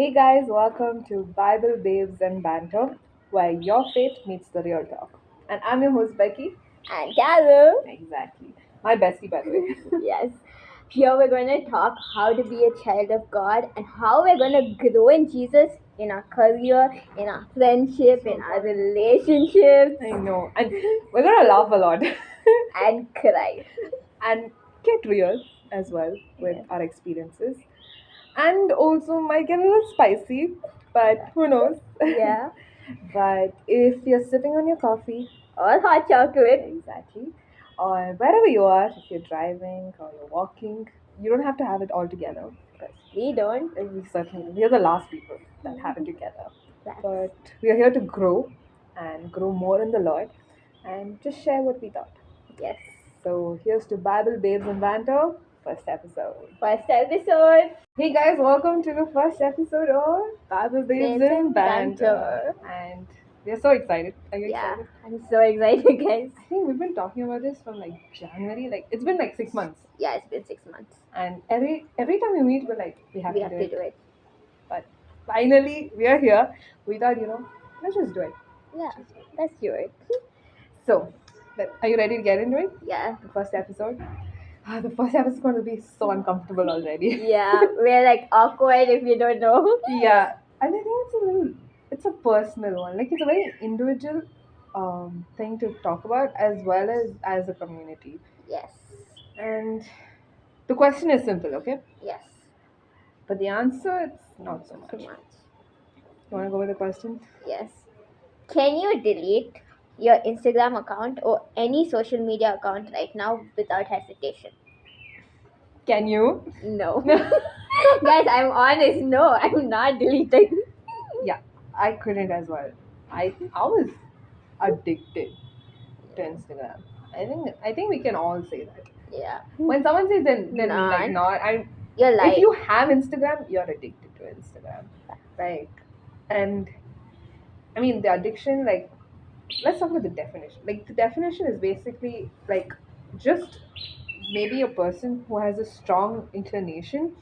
Hey guys, welcome to Bible Babes and Banter, where your faith meets the real talk. And I'm your host Becky. And Carol. Exactly. My bestie, by the way. Yes. Here we're going to talk how to be a child of God and how we're going to grow in Jesus in our career, in our friendship, in our relationships, I know. And we're gonna laugh a lot. and cry. And get real as well with Yes. our experiences. And also might get a little spicy, but who knows? Yeah. But if you're sipping on your coffee, Or hot chocolate. exactly, or wherever you are, if you're driving or you're walking, you don't have to have it all together because We don't. we certainly do. We are the last people that have it together. That's, But we are here to grow and grow more in the Lord and just share what we thought. yes. So here's to Bible Babes and Banter, first episode. First episode. Hey guys, welcome to the first episode of Bible Babes Babes and and Banter. banter. And we're so excited. Are you Yeah. excited? I'm so excited, guys. I think we've been talking about this from like January. Like it's been like 6 months. Yeah, it's been 6 months. And every time we meet, we're like, we have We to have do to it. do it. But finally, we are here. We thought, let's just do it. Yeah. Let's do it. So, are you ready to get into it? Yeah. The first episode? The first episode is going to be so uncomfortable already. Yeah, we're like awkward if you don't know. Yeah, and I think it's a personal one. Like it's a very individual thing to talk about as well as a community. Yes. And the question is simple, okay? Yes. But the answer it's not so Not so much. much. You want to go with the question? Yes. Can you delete your Instagram account or any social media account right now without hesitation? Can you? No. Guys, I'm honest. No, I'm not deleting. Yeah, I couldn't as well. I was addicted to Instagram. I think we can all say that. Yeah. When someone says then like Not. not, You're if lying. you have Instagram, you're addicted to Instagram. Like, and I mean the addiction, like let's talk about the definition. Like the definition is basically like just maybe a person who has a strong inclination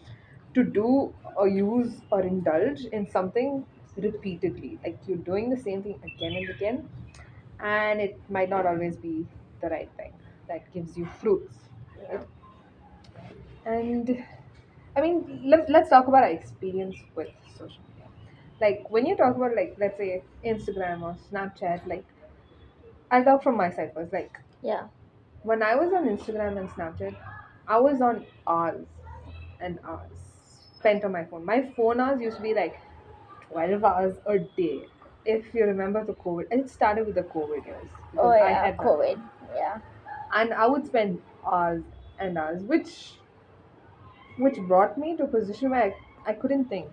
to do or use or indulge in something repeatedly. Like you're doing the same thing again and again, and it might not always be the right thing that gives you fruits. Right? And I mean, let's talk about our experience with social media. Like when you talk about like let's say Instagram or Snapchat, like I'll talk from my side first. Like Yeah. when I was on Instagram and Snapchat, I was on hours and hours spent on my phone. My phone hours used to be like 12 hours a day. If you remember the COVID, and it started with the COVID years Oh because I yeah, had that, COVID. Yeah. and I would spend hours and hours, which brought me to a position where I couldn't think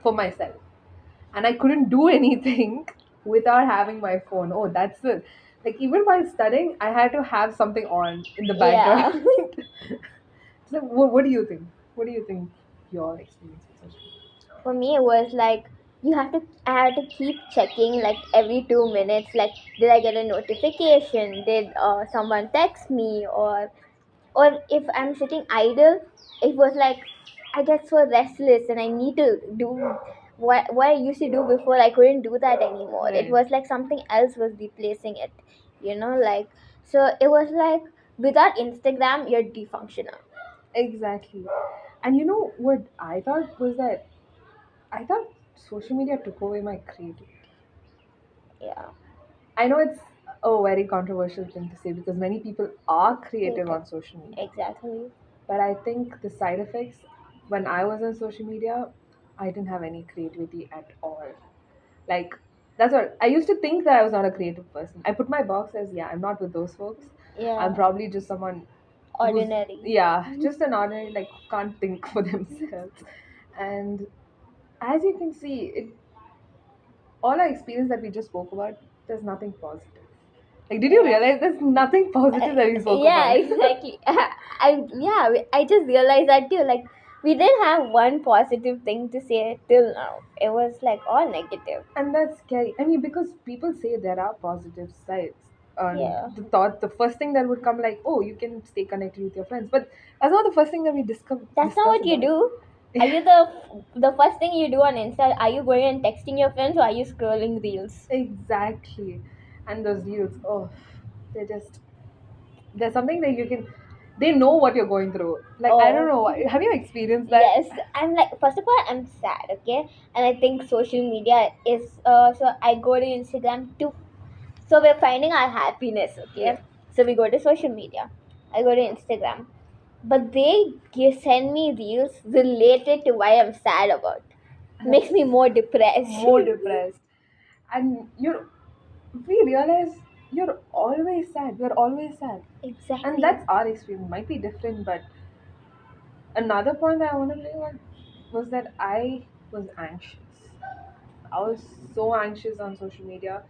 for myself, and I couldn't do anything without having my phone. Oh, that's it. Like even while studying, I had to have something on in the Yeah. background. So, what do you think? What do you think your experience with social media? For me, it was like I had to keep checking like every 2 minutes. Like, did I get a notification? Did someone text me? Or if I'm sitting idle, it was like I get so restless and I need to do what I used to do before. I couldn't do that anymore. It Right. was like something else was replacing it. Like so. It was like without Instagram, you're defunctional. Exactly. And you know what I thought was that I thought social media took away my creativity. Yeah. I know it's a very controversial thing to say because many people are creative Creative. on social media. Exactly. But I think the side effects when I was on social media, I didn't have any creativity at all. Like that's what I used to think that I was not a creative person. I put my box as yeah, I'm not with those folks. I'm Yeah. probably just someone who's Ordinary. yeah, just an ordinary like who can't think for themselves. And as you can see, all our experience that we just spoke about, there's nothing positive. Like, did you Yeah. realize there's nothing positive that we spoke Yeah, about? exactly. I just realized that too. Like we didn't have one positive thing to say till now. It was like all negative. And that's scary. I mean, because people say there are positive sides. And Yeah, the first thing that would come like, oh, you can stay connected with your friends. But that's not the first thing that we that's not discuss what you about. do. Are you the first thing you do on Insta? Are you going and texting your friends, or are you scrolling reels? Exactly. And those reels, oh, they're just, there's something that you can, they know what you're going through. Like, I don't Oh, know, have you experienced that? yes. I'm like, first of all, I'm sad, okay? And I think social media is, so I go to Instagram to, so we're finding our happiness, okay? Yeah. So we go to social media. I go to Instagram. But they send me reels related to why I'm sad about. Makes me more depressed. More depressed. And we realize you're always sad. We're always sad. And Exactly. that's our experience. Might be different, but another point that I want to bring on was that I was anxious. I was so anxious on social media.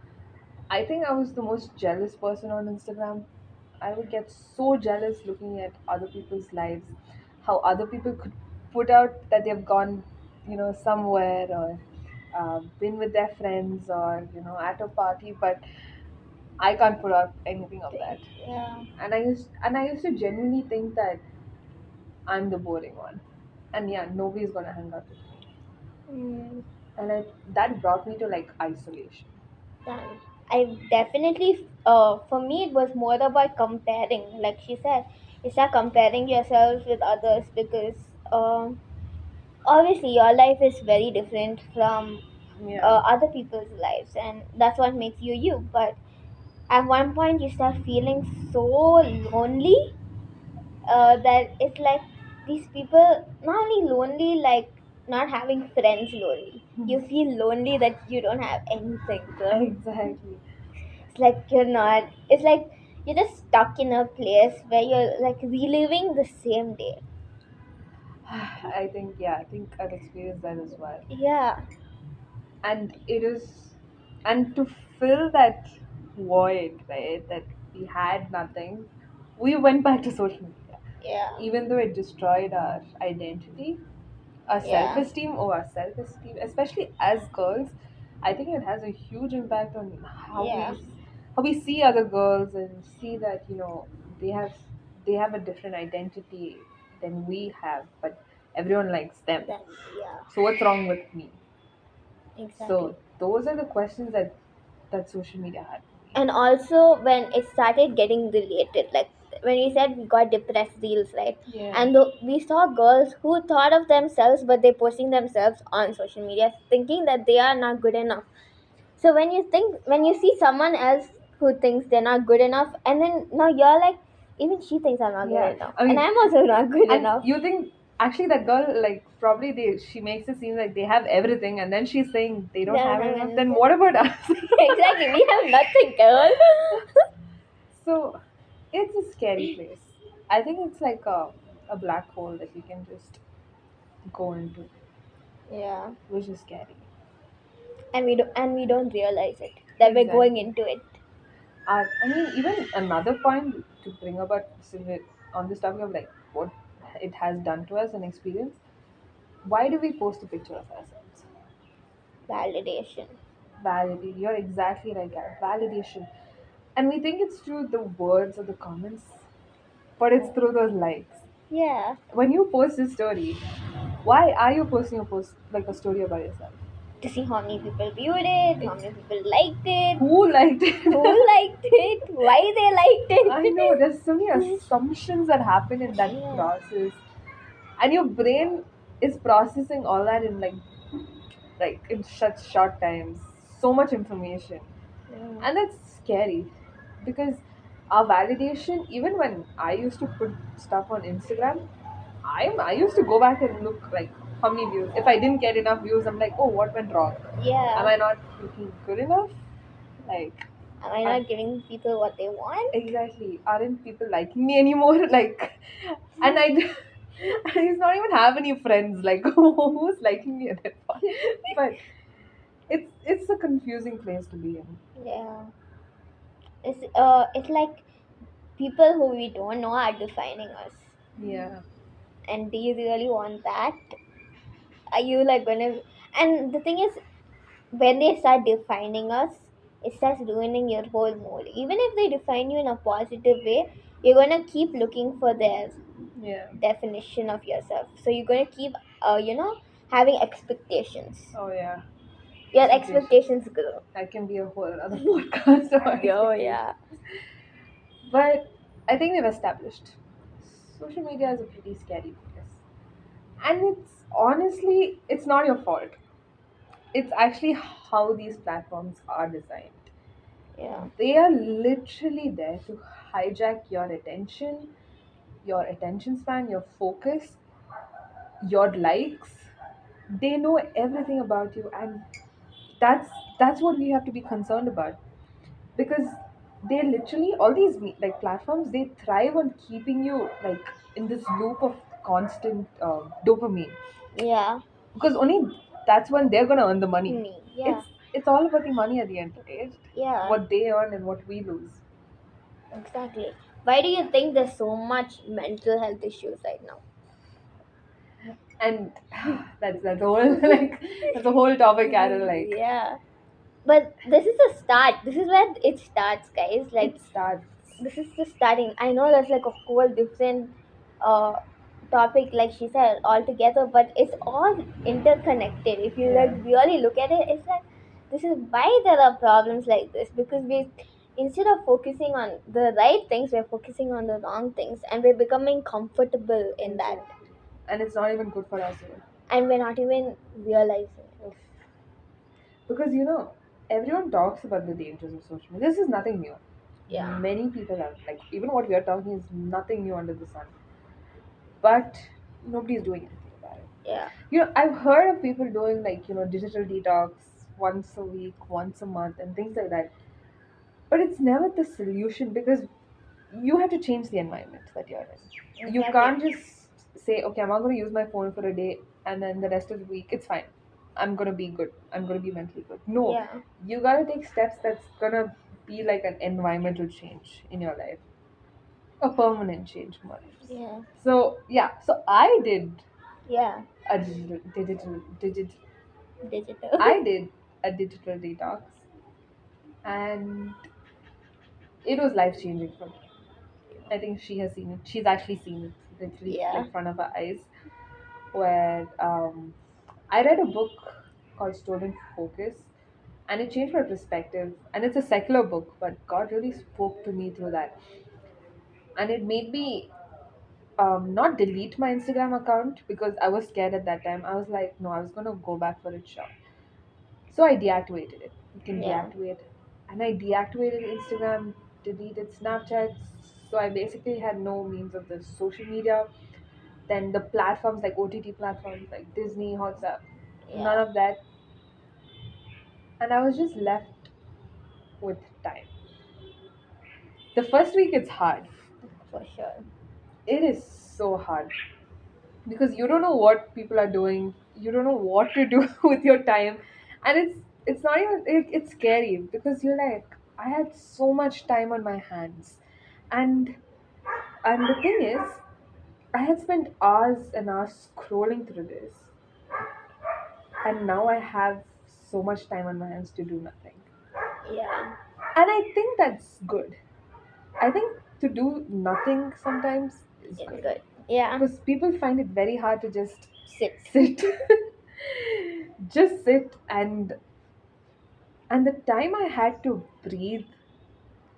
I think I was the most jealous person on Instagram. I would get so jealous looking at other people's lives, how other people could put out that they've gone, somewhere or been with their friends or at a party, but I can't put out anything of that. Yeah. And I used to genuinely think that I'm the boring one, and yeah, nobody's gonna hang out with me, Mm, and that brought me to like isolation. yeah. I definitely, for me, it was more about comparing. Like she said, you start comparing yourself with others because obviously your life is very different from Yeah. other people's lives, and that's what makes you you. But at one point, you start feeling so lonely that it's like these people not only lonely, like not having friends lonely. You feel lonely that you don't have anything. So Exactly. it's like you're not. It's like you're just stuck in a place where you're like reliving the same day. I think I've experienced that as well. Yeah, And it is, and to fill that void, right, that we had nothing, we went back to social media. yeah, Even though it destroyed our identity, our yeah, self-esteem, especially as girls, I think it has a huge impact on yeah. how we see other girls and see that they have they have a different identity than we have, but everyone likes them. That yeah, So what's wrong with me? exactly. So those are the questions that social media had for me. And also when it started getting related, like when we said we got depressed reels, right? Yeah. And we saw girls who thought of themselves, but they're posting themselves on social media thinking that they are not good enough. So when you see someone else who thinks they're not good enough, and then now you're like, even she thinks I'm not good Yeah. enough, I and mean, I'm also not good and enough. you think actually that girl, like, probably she makes it seem like they have everything, and then she's saying they They don't don't have have enough. Then anything. what about us? Exactly, we have nothing, girl. So it's a scary place. I think it's like a black hole that you can just go into, Yeah, which is scary. and we don't realize it that we're going Exactly. into it. I mean, even another point to bring about on this topic of like what it has done to us and experience. Why do we post a picture of ourselves? Validation. Validity. You're exactly right, Gary. Validation. And we think it's through the words or the comments, but it's through those likes. Yeah, When you post a story, why are you posting a post like a story about yourself? to see how many people viewed it, how Ex- many people liked it, who liked who it? liked it, why they liked I know it. there's so many assumptions that happen in that Yeah, process, and your brain is processing all that in like in such short times, so much information. yeah, And that's scary because our validation, even when I used to put stuff on Instagram, I used to go back and look like how many views. If I didn't get enough views, I'm like, oh, what went wrong? Am yeah. I not looking good enough? Like, Am I are, not giving people what they want? exactly, aren't people liking me anymore? Like, and I used not even have any friends. Like, who's liking me at that point? But it's a confusing place to be in. Yeah, it's like people who we don't know are defining us. Yeah. And do you really want that? Are you like gonna? And the thing is, when they start defining us, it starts ruining your whole mood. Even if they define you in a positive way, you're gonna keep looking for their Yeah. definition of yourself. So you're gonna keep having expectations. Oh yeah, Your expectations. expectations grow. That can be a whole other podcast about Oh yeah. expectations. But I think we've established social media is a pretty scary place. And it's honestly, it's not your fault. It's actually how these platforms are designed. Yeah. They are literally there to hijack your attention span, your focus, your likes. They know everything about you, and that's that's what we have to be concerned about, because they literally, all these like platforms, they thrive on keeping you like in this loop of constant dopamine, Yeah. because only that's when they're gonna earn the money. Me. Yeah. It's all about the money at the end of the day, Yeah. what they earn and what we lose. Exactly. Why do you think there's so much mental health issues right now? And that's a whole like that's a whole topic, Carol. Like Yeah. But this is the start. This is where it starts, guys. Like, it starts. this is just starting. I know that's like a whole different uh topic, like she said, altogether, but it's all interconnected. If you like Yeah, really look at it, it's like this is why there are problems like this, because we, instead of focusing on the right things, we're focusing on the wrong things, and we're becoming comfortable in that, exactly. And it's not even good for us even. and we're not even realizing it. Oof. Because everyone talks about the dangers of social media. This is nothing new. Yeah. Many people have, like, even what we are talking is nothing new under the sun. But nobody's doing anything about it. Yeah. I've heard of people doing like, digital detox once a week, once a month, and things like that. But it's never the solution, because you have to change the environment that you're in. You Exactly. can't just say, okay, I'm not going to use my phone for a day and then the rest of the week it's fine. I'm going to be good. I'm going to be mentally good. No, Yeah. you got to take steps that's going to be like an environmental change in your life, a permanent change, more or less. Yeah. So, yeah, so I did Yeah. a digital, Digital. I did a digital detox, and it was life changing for me. I think she has seen it. She's actually seen it literally Yeah. like front of her eyes. Where I read a book called Stolen Focus, and it changed my perspective. And it's a secular book, but God really spoke to me through that, and it made me not delete my Instagram account, because I was scared at that time. I was like, no, I was gonna go back for it, sure. So I deactivated it. You can Yeah. deactivate, and I deactivated Instagram, deleted Snapchat. So I basically had no means of the social media. Then the platforms like OTT platforms like Disney, Hotstar, none Yeah. of that. And I was just left with time. The first week it's hard. For sure. It is so hard, because you don't know what people are doing. You don't know what to do with your time, and it's not even it's scary, because you're like, I had so much time on my hands, and the thing is, I had spent hours and hours scrolling through this, and now I have so much time on my hands to do nothing. Yeah. And I think that's good. I think to do nothing sometimes is It's good, good. Yeah. because people find it very hard to just Sit. sit, just sit, and the time I had to breathe,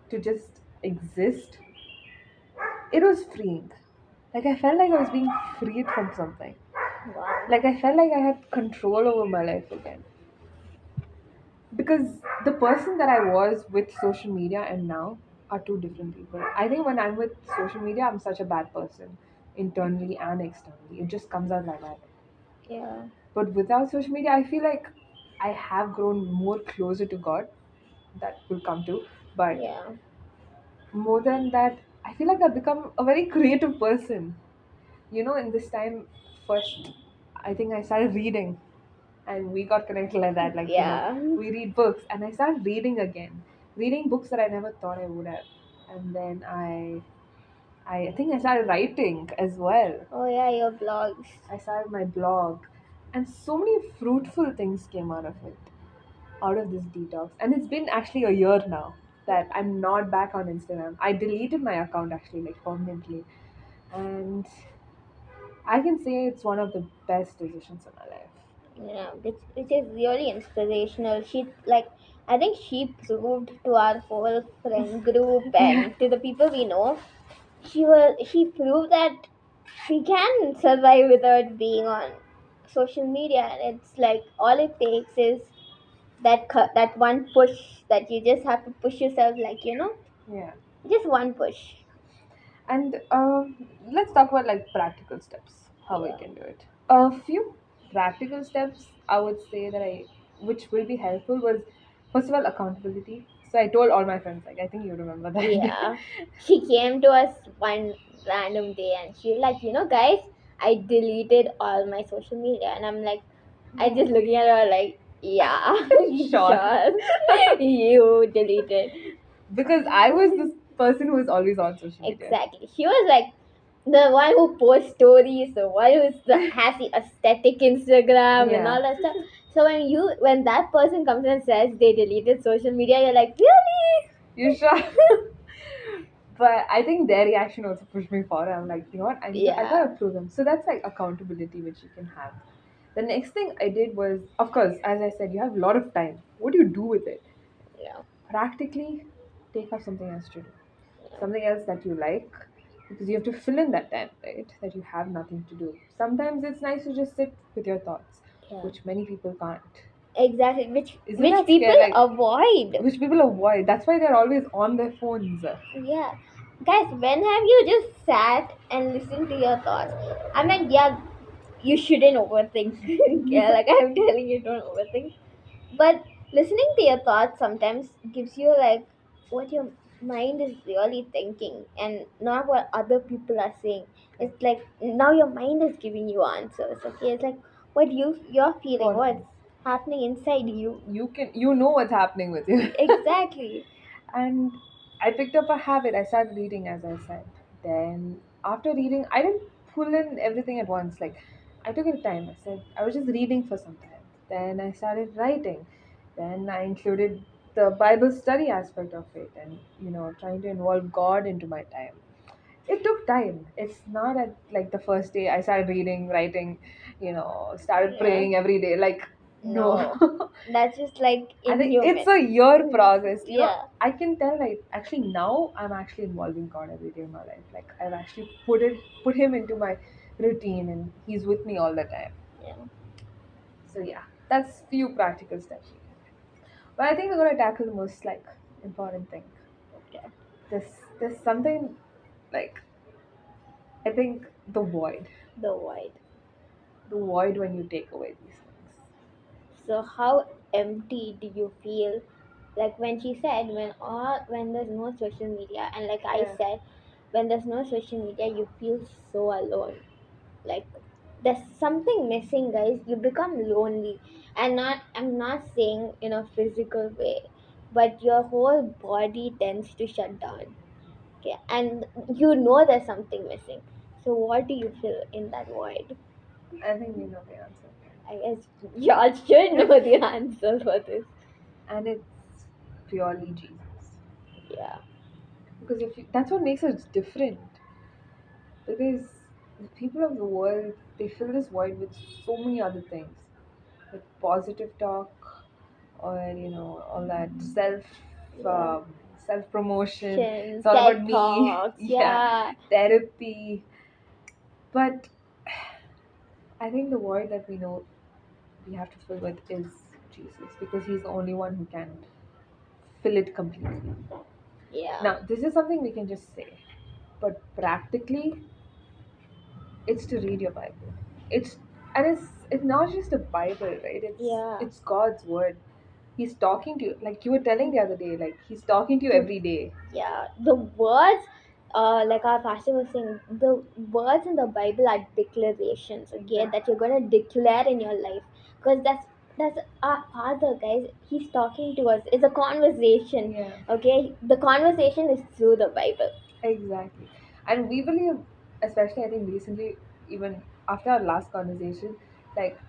to just exist, it was freeing. Like I felt like I was being freed from something. Wow. Like I felt like I had control over my life again. Because the person that I was with social media and now are two different people. I think when I'm with social media, I'm such a bad person, internally and externally. It just comes out like that. Yeah. But without social media, I feel like I have grown more closer to God. That will come to. But Yeah. more than that, I feel like I've become a very creative person. In this time, first, I think I started reading, and we got connected like that. Like, Yeah. we read books, and I started reading again, reading books that I never thought I would have. And then I think I started writing as well. Oh yeah, your blogs. I started my blog, and so many fruitful things came out of this detox. And it's been actually a year now that I'm not back on Instagram. I deleted my account actually, like permanently. And I can say it's one of the best decisions in my life. Yeah, which is really inspirational. She like I think she proved to our whole friend group Yeah, and to the people we know, she proved that we can survive without being on social media, and it's like all it takes is that one push that you just have to push yourself, like yeah. just one push. And let's talk about like practical steps, how we Yeah, can do it. A few practical steps I would say that which will be helpful was first of all accountability. So I told all my friends, like I think you remember that. yeah. She came to us one random day and she was like, guys, I deleted all my social media, and I'm like, I just looking at her like, yeah, Sure. sure, you deleted. Because I was this person who was always on social media. Exactly. She was like the one who posts stories, the one has the aesthetic Instagram and Yeah. all that stuff. So when that person comes and says they deleted social media, you're like, really? You sure? But I think their reaction also pushed me forward. I'm like, you know what? I Yeah, gotta prove them. So that's like accountability which you can have. The next thing I did was, of course, as I said, you have a lot of time. What do you do with it? yeah, Practically take up something else to do. yeah, Something else that you like, because you have to fill in that time, right? That you have nothing to do. Sometimes it's nice to just sit with your thoughts, yeah. which many people can't. Exactly. Which Isn't which that people scary? Like, avoid. which people avoid. That's why they're always on their phones. Yeah. Guys, when have you just sat and listened to your thoughts? I mean, yeah, you shouldn't overthink. Yeah, like I'm telling you, don't overthink. But listening to your thoughts sometimes gives you like what your mind is really thinking and not what other people are saying. Correct. It's like now your mind is giving you answers. Okay, it's like what you're feeling, For what's happening inside you. you know what's happening with you. Exactly. And I picked up a habit. I started reading, as I said. Then after reading, I didn't pull in everything at once. Like I took it time. I said I was just reading for some time. Then I started writing. Then I included the Bible study aspect of it, and trying to involve God into my time. It took time. It's not at like the first day I started reading, writing, started Yeah. praying every day. Like no. No. That's just like I think it's inhuman. a year progress. Yeah. I can tell like actually now I'm actually involving God every day in my life. Like I've actually put him into my routine and he's with me all the time. Yeah. So yeah, that's few practical steps we can do. But I think we're gonna tackle the most like important thing. Okay. There's something like I think the void. The void. The void when you take away these things. So how empty do you feel? Like when she said when there's no social media, and like I Yeah. said, when there's no social media you feel so alone. Like there's something missing, guys. You become lonely. And not I'm not saying in a physical way, but your whole body tends to shut down. Okay, and there's something missing. So what do you feel in that void? I think we know the answer. I guess y'all should know the answer for this. And it's purely Jesus. Yeah, Because that's what makes us different. Because the people of the world, they fill this void with so many other things, with positive talk, or all that yeah. self promotion. It's Shin, all about TED me. Talks, Yeah, yeah. therapy. But I think the void that we know we have to fill with is Jesus, because He's the only one who can fill it completely. Yeah, Now, this is something we can just say, but practically, it's to read your Bible. It's it's not just a Bible, right? yeah, It's God's word. He's talking to you, like you were telling the other day. Like He's talking to you the every day. yeah. The words, like our pastor was saying, the words in the Bible are declarations, okay, that Exactly. you're gonna declare in your life, because that's our Father, guys. He's talking to us. It's a conversation, Yeah, okay. The conversation is through the Bible. exactly. And we believe, especially I think recently, even after our last conversation, like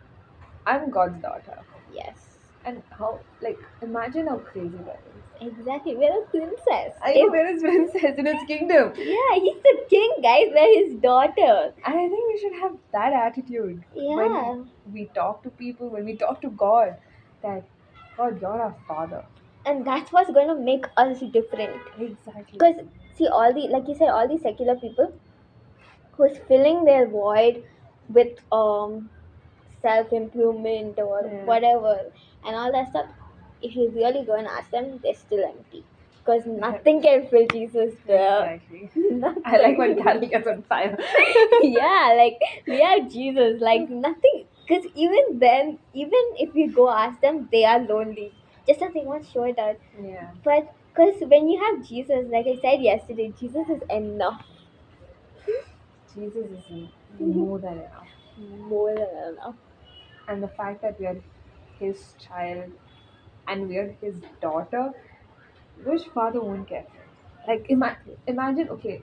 I'm God's daughter. Yes. And how, like, imagine how crazy that is. Exactly, we're a princess. I know, If where is princess in his kingdom? yeah, he's the king, guys. We're his daughter. And I think we should have that attitude when Yeah, we talk to people, when we talk to God, that God, you're our Father. and that's what's gonna make us different. Exactly. Because see, all the like you said, all the secular people who's filling their void with self improvement or Yeah, whatever and all that stuff. If you really go and ask them, they're still empty. Because yeah, nothing can fill Jesus there. exactly. I like when Nothing. Tally gets on fire. Yeah, like we are Jesus, like nothing. Because even then, even if you go ask them, they are lonely. Just as they won't show that. Yeah, But because when you have Jesus, like I said yesterday, Jesus is enough. Jesus is more than enough. More than enough. And the fact that we are his child and we are his daughter, which father won't care? Like, Exactly. imagine, okay,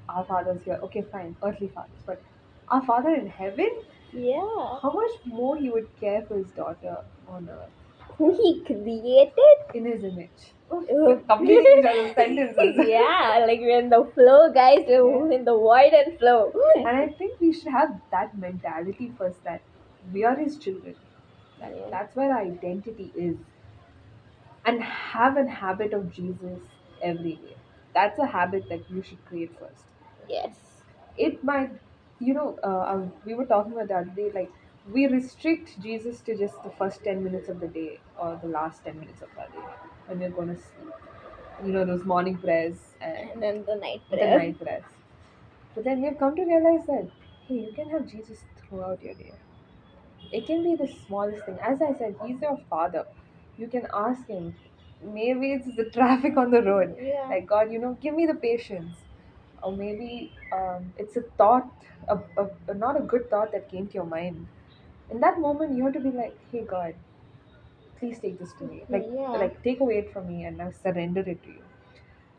our father's here, okay, fine, earthly fathers, but our father in heaven, Yeah. how much more he would care for his daughter on earth Who he created? in his image. Oof, we're Uh, completing each other's sentences. yeah, like we're in the flow, guys. Yeah. We're in the void and flow. And I think we should have that mentality first, that we are his children. Yeah. That's where our identity is. And have a habit of Jesus every day. That's a habit that you should create first. Yes. It might, we were talking about the other day, like, we restrict Jesus to just the first 10 minutes of the day or the last 10 minutes of our day when we're going to sleep. Those morning prayers And and then the night the prayer. night prayers. But then we've come to realize that, hey, you can have Jesus throughout your day. It can be the smallest thing. As I said, he's your father. You can ask him. Maybe it's the traffic on the road. Yeah. Like, God, give me the patience. Or maybe it's a thought, not a good thought that came to your mind. In that moment, you have to be like, hey, God, please take this to me. Yeah. Like take away it from me and now surrender it to you.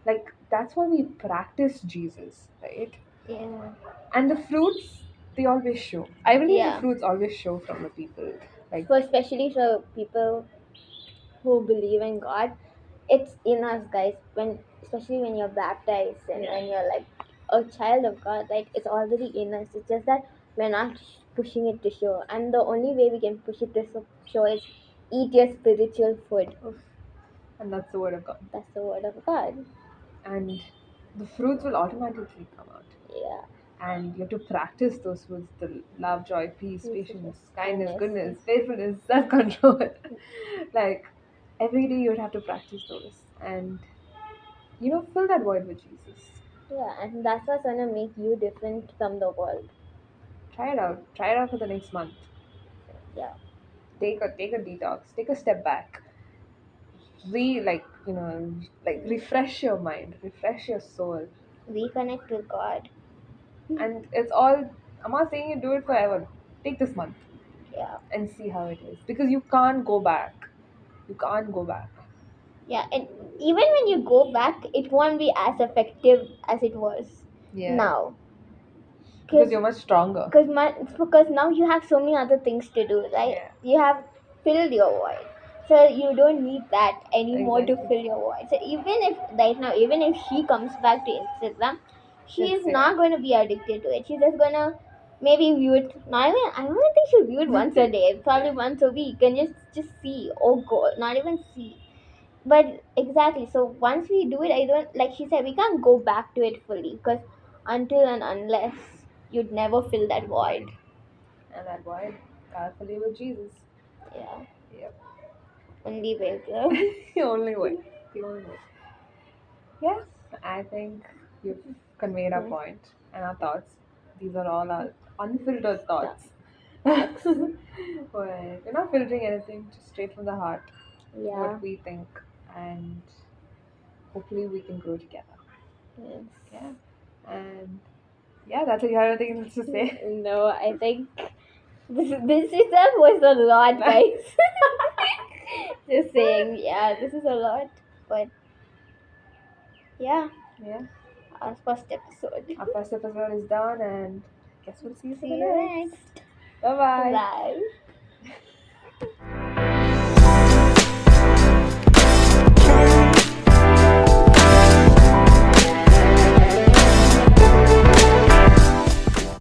Like, that's why we practice Jesus, right? Yeah. And the fruits, they always show. I believe the Yeah. fruits always show from the people. Like, For especially for people who believe in God, it's in us, guys. When especially when you're baptized and yeah. when you're like a child of God, right? It's already in us. It's just that we're not pushing it to show, and the only way we can push it to show is eat your spiritual food. Oof. And that's the word of God. That's the word of God. And the fruits will automatically come out. Yeah. And you have to practice those fruits: the love, joy, peace, Peace, patience, kindness, kindness. goodness, faithfulness, self control. Like, every day you would have to practice those. And, fill that void with Jesus. Yeah, and that's what's gonna make you different from the world. Try it out. Try it out for the next month. Yeah. Take a detox. Take a step back. Refresh your mind, refresh your soul. Reconnect with God. And it's all, I'm not saying you do it forever. Take this month Yeah. and see how it is, because you can't go back. You can't go back. Yeah, and even when you go back, it won't be as effective as it was Yeah, now. because Because you're much stronger. because now you have so many other things to do, right? Yeah, You have filled your void, so you don't need that anymore to exactly. fill your void. So even if right now, even if she comes back to Instagram, she is It's, yeah. not going to be addicted to it. She's just gonna maybe view it. Not even I don't think she'll view it once a day, probably once a week, and just see. Oh God, not even see. But exactly. So once we do it, I don't like she said we can't go back to it fully because until and unless you'd never fill that void. And that void, carefully with Jesus. Yeah, Yep. only way. Girl. The only way. The only way. Yeah, I think you've conveyed our point and our thoughts. These are all our unfiltered thoughts. Facts. We're not filtering anything, just straight from the heart, Yeah. what we think, and hopefully we can grow together. Yes. Yeah, and yeah, that's it. You have anything else to say? No, I think this itself was a lot, guys. Just saying, yeah, this is a lot, but yeah, Yeah, our first episode. our first episode is done, and guess we'll see you for See the you next. next. Bye bye. Bye.